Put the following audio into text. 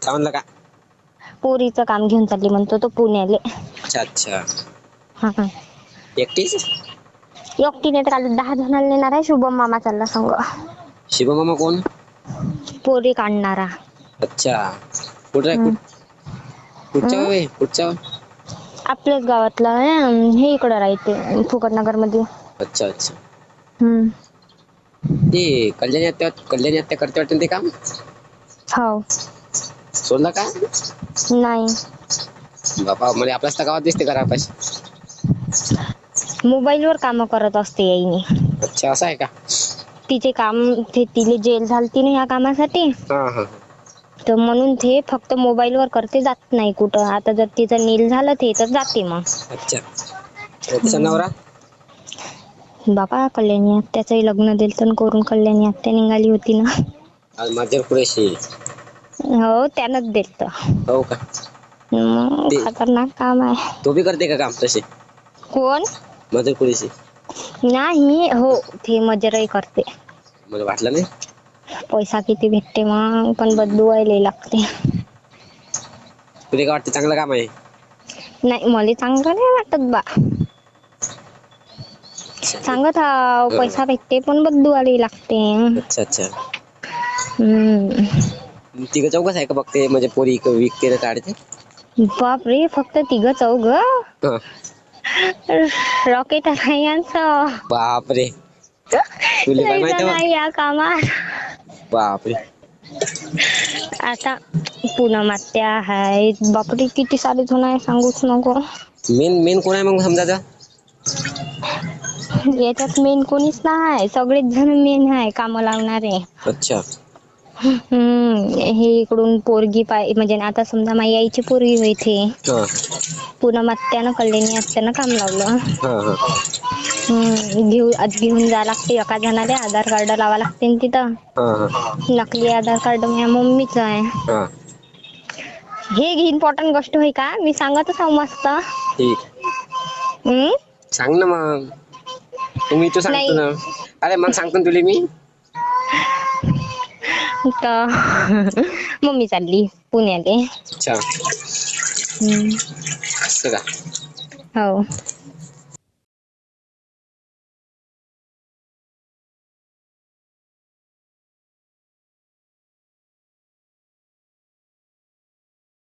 का म्हणलं का? पोरीचं काम घेऊन चालली म्हणतो तो पुण्याले. अच्छा अच्छा. हा हा. एकटीच? एकटी नाही तर काल 10 जणांना नेणार आहे. शुभम मामा चालला संग. शिव मामा कोण? पोरी काढणारा. अच्छा. कुठं आहे? हम्म. कुठच्या गावी? कुठच्या? आपल्याच गावातला आहे. हे इकडं राहते फुकटनगर मध्ये. अच्छा अच्छा. हम्म. ते कल्याणी आत्या करते वाटते ते काम? हो. सोडलं का? नाही. बापा म्हणजे आपल्याच तर गावात दिसते घरापाशी. मोबाईल वर काम करत असते यायनी. अच्छा असं आहे का? तिचे काम तिले जेल झालती ना ह्या कामासाठी. हा हा. तर म्हणून ते फक्त मोबाईल वर करते जात नाही कुठं. आता जर तिचं नील झालं ते तर जाते मग. अच्छा. तिचा नवरा? बापा कल्याणी आत्याचंही लग्न दिलतं करून. कल्याणी आत्या निघाली होती ना. आज माझ्या पुढेशी. हो त्यानंच दिलतं. हो का? ते खतरनाक काम आहे. तो बी करते का काम तसे? कोण? मदर पुढेशी. नाही हो ते मजुराई करते. मला वाटलं नाही. पैसा किती भेटते मग पण बदलूवायला लागते. तुला काय वाटतं चांगलं काम आहे? नाही मला चांगलं नाही वाटत बा. सांगत हाव पैसा भेटते पण बदलूवाली लागते. अच्छा अच्छा. हम्म. तिघं चौघच आहे का फक्त म्हणजे पोरी विकते ना काढते? बाप रे फक्त तिघं चौघं? हा. रॉकेट आहे यांचं. बापरे. तुले काय लय माहिती जण मग? आहे या कामात. बापरे. आता पूनम आत्या हाय. बापरे किती सारे जण आहे सांगूच नको. मेन कोण आहे मग समजा आता? याच्यात मेन कोणीच नाही. सगळेच जण मेन आहे काम लावणारे. अच्छा. हे इकडून पोरगी म्हणजे आता समजा माझ्या आईची पोरगी होय ती. हा. पूनम आत्यानं कल्याणी आत्यानं काम लावलं. हा हा. घेऊन जा लागते एका जणाले आधार कार्ड लावा लागते ना तिथं. हा हा. नकली आधार कार्ड माझ्या मम्मीच आहे. हा. हे इम्पॉर्टंट गोष्ट होय का? मी सांगतच हाव मस्त. ठीक. हम्म. सांग ना मग. मी तर सांगतो नाही ना. अरे मग सांगतो ना तुले मी. तर मम्मी चालली पुण्याले. अच्छा. हम्म. असं का? हो.